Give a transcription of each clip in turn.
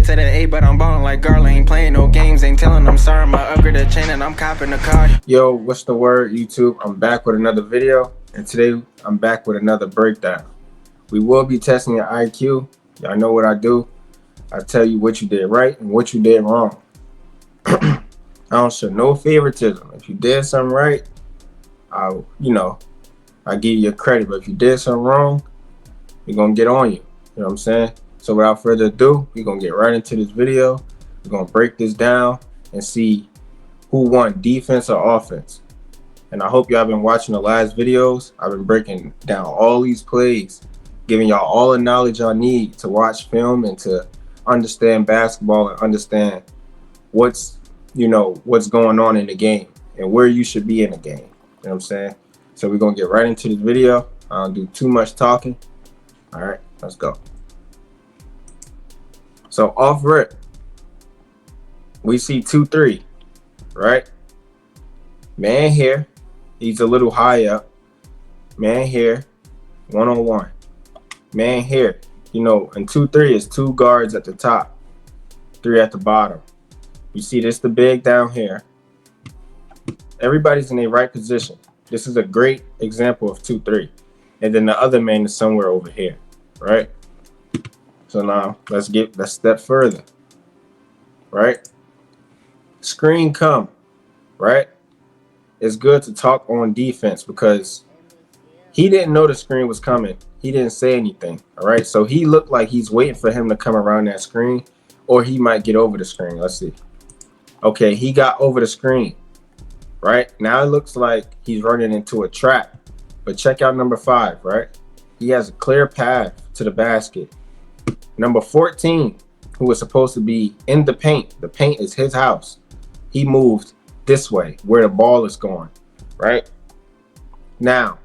headed to the A, but I'm ballin' like Garland. Ain't playing no games, ain't telling them sorry. My upgrade the chain and I'm copping the car. Yo, what's the word, YouTube? I'm back with another video, and today I'm back with another breakdown. We will be testing your IQ. Y'all know what I do. I tell you what you did right and what you did wrong. I don't show no favoritism. If you did something right, I give you credit. But if you did something wrong, we're gonna get on you. You know what I'm saying? So without further ado, we're gonna get right into this video. We're gonna break this down and see who won, defense or offense. And I hope y'all been watching the last videos. I've been breaking down all these plays, giving y'all all the knowledge y'all need to watch film and to understand basketball and understand what's going on in the game and where you should be in the game. You know what I'm saying? So we're gonna get right into this video. I don't do too much talking. All right, let's go. So off rip, we see 2-3, right? Man here, he's a little high up. Man here, one-on-one. Man here, and 2-3 is two guards at the top, three at the bottom. You see this, the big down here. Everybody's in the right position. This is a great example of 2-3. And then the other man is somewhere over here, right? So now let's step further, right? Screen come, right? It's good to talk on defense because he didn't know the screen was coming. He didn't say anything, all right? So he looked like he's waiting for him to come around that screen, or he might get over the screen. Let's see. Okay, he got over the screen, right? Now it looks like he's running into a trap. But check out number 5, right? He has a clear path to the basket. Number 14, who was supposed to be in the paint is his house. He moved this way where the ball is going, right? Now,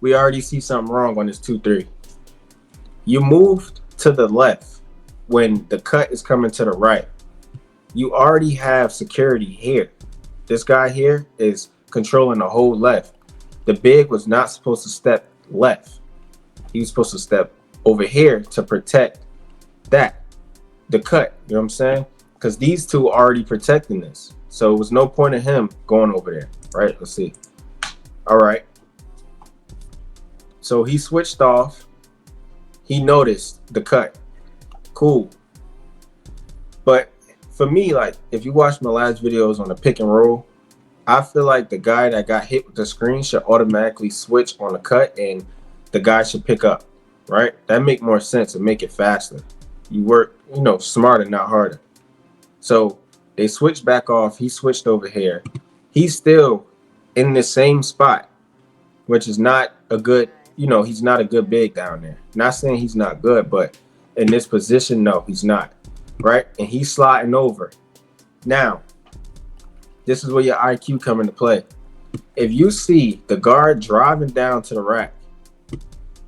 we already see something wrong on this 2-3. You moved to the left when the cut is coming to the right. You already have security here. This guy here is controlling the whole left. The big was not supposed to step left. He was supposed to step over here to protect the cut. You know what I'm saying? Because these two are already protecting this. So it was no point in him going over there, right? Let's see. All right. So he switched off. He noticed the cut. Cool. But for me, like, if you watch my last videos on the pick and roll, I feel like the guy that got hit with the screen should automatically switch on the cut and the guy should pick up, right? That make more sense and make it faster. You work, smarter, not harder. So they switched back off. He switched over here. He's still in the same spot, which is not a good, he's not a good big down there. Not saying he's not good, but in this position, no, he's not, right? And he's sliding over. Now, this is where your IQ come into play. If you see the guard driving down to the rack,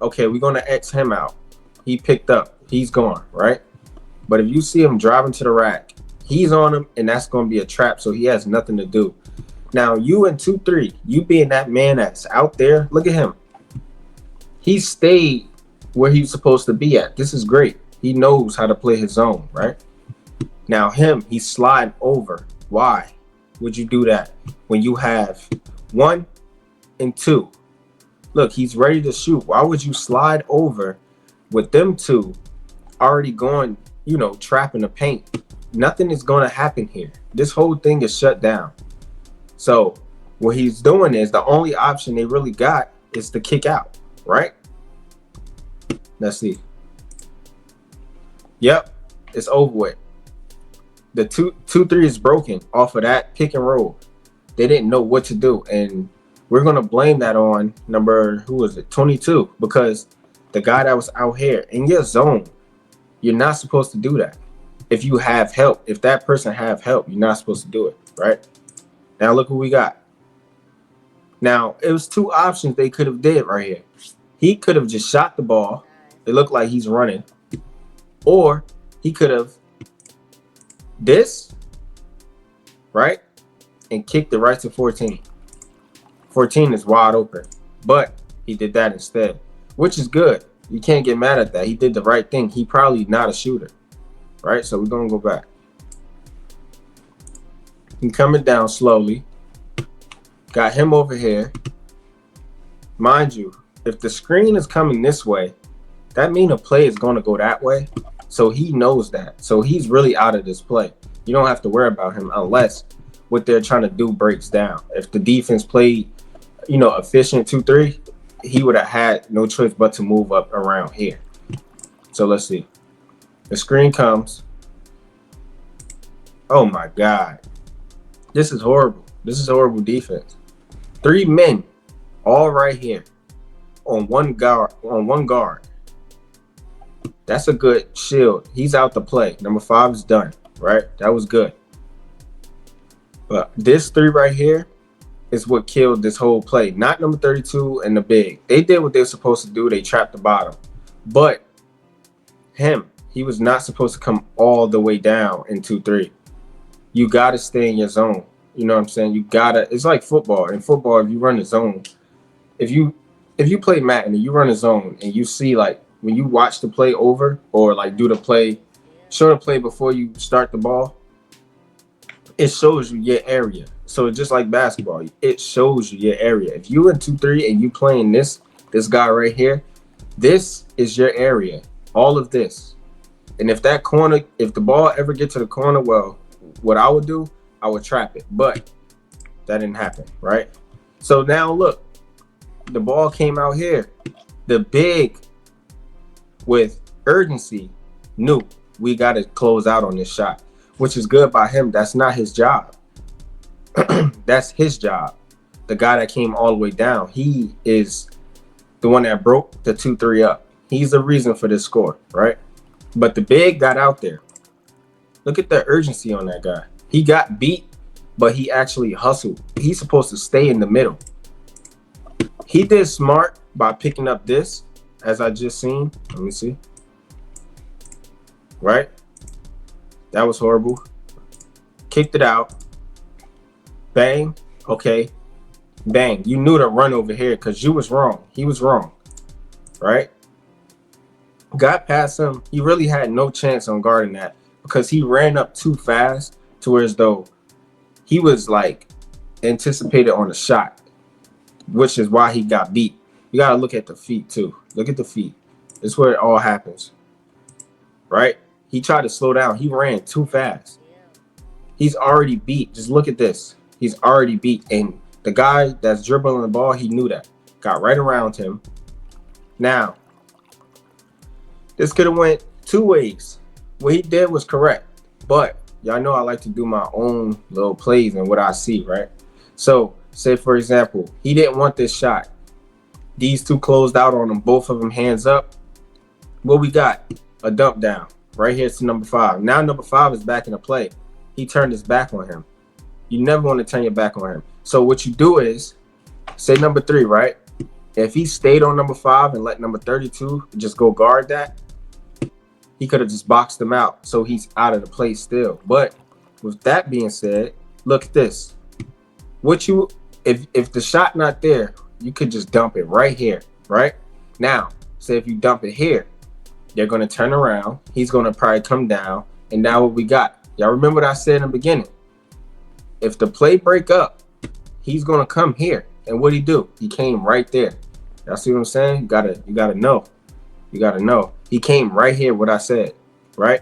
okay, we're going to X him out. He picked up. He's gone, right? But if you see him driving to the rack, he's on him, and that's going to be a trap, so he has nothing to do. Now, you in 2-3, you being that man that's out there, look at him. He stayed where he's supposed to be at. This is great. He knows how to play his zone, right? Now, he's sliding over. Why would you do that when you have 1 and 2? Look, he's ready to shoot. Why would you slide over with them two already going, trapping the paint? Nothing is going to happen here. This whole thing is shut down. So what he's doing is the only option they really got is to kick out, right? Let's see. Yep, it's over with. The 2-3 is broken off of that pick and roll. They didn't know what to do, and we're gonna blame that on number 22, because the guy that was out here in your zone, you're not supposed to do that. If you have help, if that person have help, you're not supposed to do it, right? Now look what we got. Now it was 2 options they could have did right here. He could have just shot the ball. It looked like he's running, or he could have this, right, and kicked it right to 14. 14 is wide open, but he did that instead, which is good. You can't get mad at that. He did the right thing. He probably not a shooter. right? So we're gonna go back. He coming down slowly. Got him over here. Mind you, if the screen is coming this way, that means a play is gonna go that way. So he knows that. So he's really out of this play. You don't have to worry about him unless what they're trying to do breaks down. If the defense played, efficient 2-3, he would have had no choice but to move up around here. So let's see. The screen comes. Oh my God. This is horrible. This is horrible defense. 3 men all right here on one guard. That's a good shield. He's out to play. Number 5 is done, right? That was good. But this 3 right here is what killed this whole play. Not number 32 and the big. They did what they were supposed to do. They trapped the bottom. But he was not supposed to come all the way down in 2-3. You got to stay in your zone. You know what I'm saying? It's like football. In football, if you run the zone, if you play Madden and you run a zone and you see, like, when you watch the play over or like show the play before you start the ball, it shows you your area. So just like basketball, it shows you your area. If you in 2-3 and you playing this guy right here, this is your area. All of this. And if the ball ever gets to the corner, well, what I would do, I would trap it. But that didn't happen, right? So now look, the ball came out here. The big with urgency knew we got to close out on this shot, which is good by him. That's not his job. That's his job. The guy that came all the way down, he is the one that broke the 2-3 up. He's the reason for this score, right? But the big got out there. Look at the urgency on that guy. He got beat, but he actually hustled. He's supposed to stay in the middle. He did smart by picking up this, as I just seen. Let me see. Right? That was horrible. Kicked it out. Bang. Okay. Bang. You knew to run over here because you was wrong. He was wrong. Right? Got past him. He really had no chance on guarding that because he ran up too fast to where as though he was like anticipated on a shot, which is why he got beat. You got to look at the feet too. Look at the feet. It's where it all happens. Right? He tried to slow down. He ran too fast. He's already beat. Just look at this. He's already beat. And the guy that's dribbling the ball, he knew that. Got right around him. Now, this could have went 2 ways. What he did was correct. But y'all know I like to do my own little plays and what I see, right? So, say for example, he didn't want this shot. These 2 closed out on him, both of them hands up. What we got? A dump down. Right here to number 5. Now number 5 is back in the play. He turned his back on him. You never want to turn your back on him. So what you do is, say number 3, right? If he stayed on number 5 and let number 32 just go guard that, he could have just boxed him out. So he's out of the play still. But with that being said, look at this. If the shot not there, you could just dump it right here, right? Now, say if you dump it here, they're going to turn around. He's going to probably come down. And now what we got? Y'all remember what I said in the beginning? If the play break up, he's going to come here. And what'd he do? He came right there. Y'all see what I'm saying? You gotta know. You got to know. He came right here, what I said, right?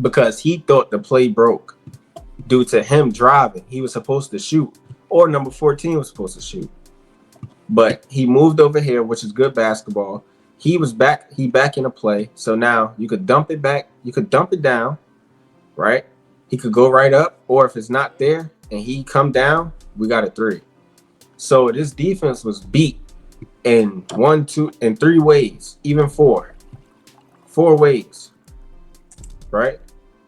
Because he thought the play broke due to him driving. He was supposed to shoot. Or number 14 was supposed to shoot. But he moved over here, which is good basketball. He back in the play. So now you could dump it back. You could dump it down, right? He could go right up. Or if it's not there and he come down, we got a 3. So this defense was beat in 1, 2, and 3 ways, even 4 ways, right?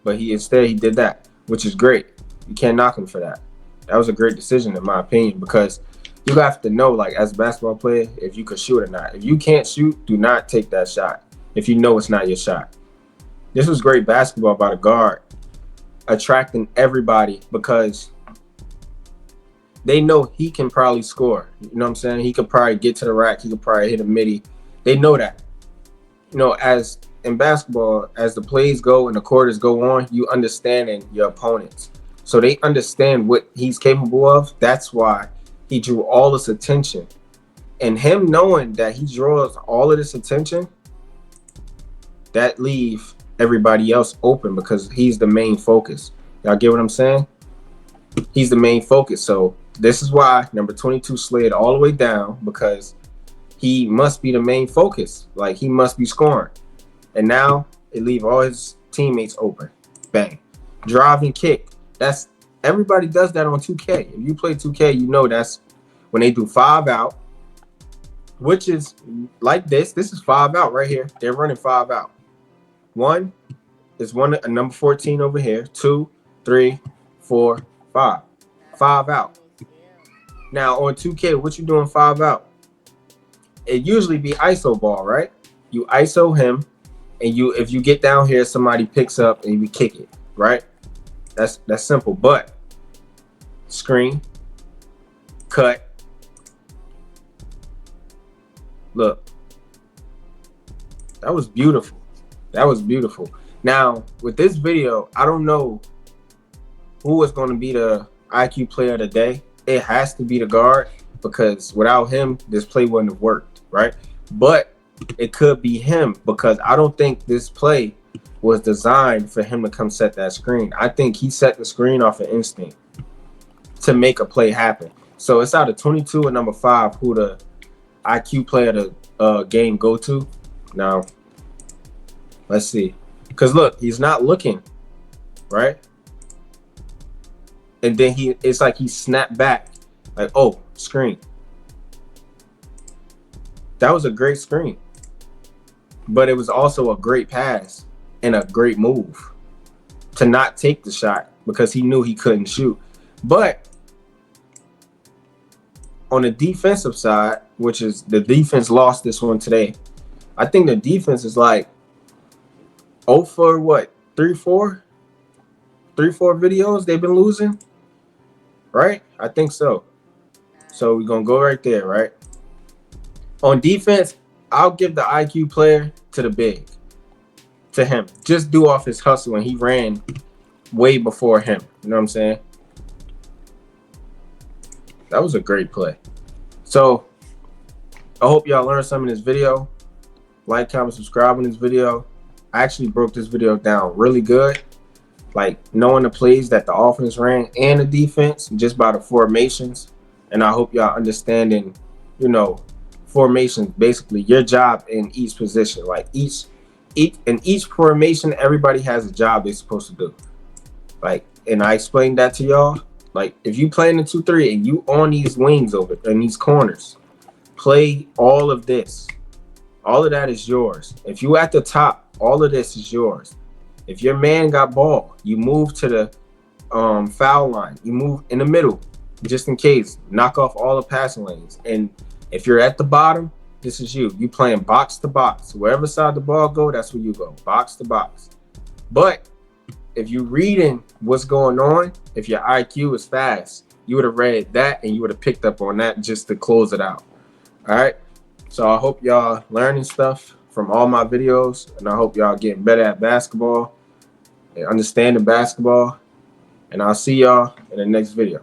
But he did that, which is great. You can't knock him for that. That was a great decision in my opinion, because you have to know, like, as a basketball player, if you can shoot or not. If you can't shoot, do not take that shot if you know it's not your shot. This was great basketball by the guard, attracting everybody because they know he can probably score. You know what I'm saying? He could probably get to the rack. He could probably hit a midi. They know that. You know, in basketball, as the plays go and the quarters go on, you understanding your opponents. So they understand what he's capable of. That's why he drew all this attention. And him knowing that he draws all of this attention, that leave everybody else open because he's the main focus. Y'all get what I'm saying? He's the main focus. So this is why number 22 slid all the way down, because he must be the main focus. Like, he must be scoring. And now it leave all his teammates open. Bang. Drive and kick. That's everybody does that on 2K. If you play 2K, you know that's when they do 5 out, which is like this. This is 5 out right here. They're running 5 out. 1 is a number 14 over here. 2, 3, 4, 5. 5 out. Now on 2K, what you doing 5 out? It usually be ISO ball, right? You ISO him, and if you get down here, somebody picks up and you kick it, right? That's simple. But screen, cut. Look, that was beautiful. That was beautiful. Now with this video, I don't know who is going to be the IQ player of the day. It has to be the guard, because without him, this play wouldn't have worked, right? But it could be him, because I don't think this play was designed for him to come set that screen. I think he set the screen off of instinct to make a play happen. So it's out of 22 and number 5 who the IQ player of the game go to. Now, let's see. Because look, he's not looking, right? And then it's like he snapped back. Like, oh, screen. That was a great screen. But it was also a great pass and a great move to not take the shot because he knew he couldn't shoot. But on the defensive side, which is the defense lost this one today, I think the defense is like 0 for what? 3-4? 3-4 videos they've been losing? Right? I think so. So we're going to go right there, right? On defense, I'll give the IQ player to the big. To him. Just do off his hustle, and he ran way before him. You know what I'm saying? That was a great play. So I hope y'all learned something in this video. Like, comment, subscribe on this video. I actually broke this video down really good. Like, knowing the plays that the offense ran and the defense just by the formations. And I hope y'all understanding, you know, formations, basically your job in each position. Like in each formation, everybody has a job they're supposed to do. Like, and I explained that to y'all. Like, if you play in the 2-3 and you on these wings over in these corners, play all of this. All of that is yours. If you at the top, all of this is yours. If your man got ball, you move to the foul line. You move in the middle, just in case. Knock off all the passing lanes. And if you're at the bottom, this is you. You playing box to box. Wherever side the ball go, that's where you go. Box to box. But if you reading what's going on, if your IQ is fast, you would have read that and you would have picked up on that just to close it out. All right. So I hope y'all learning stuff from all my videos, and I hope y'all getting better at basketball and understanding basketball. And I'll see y'all in the next video.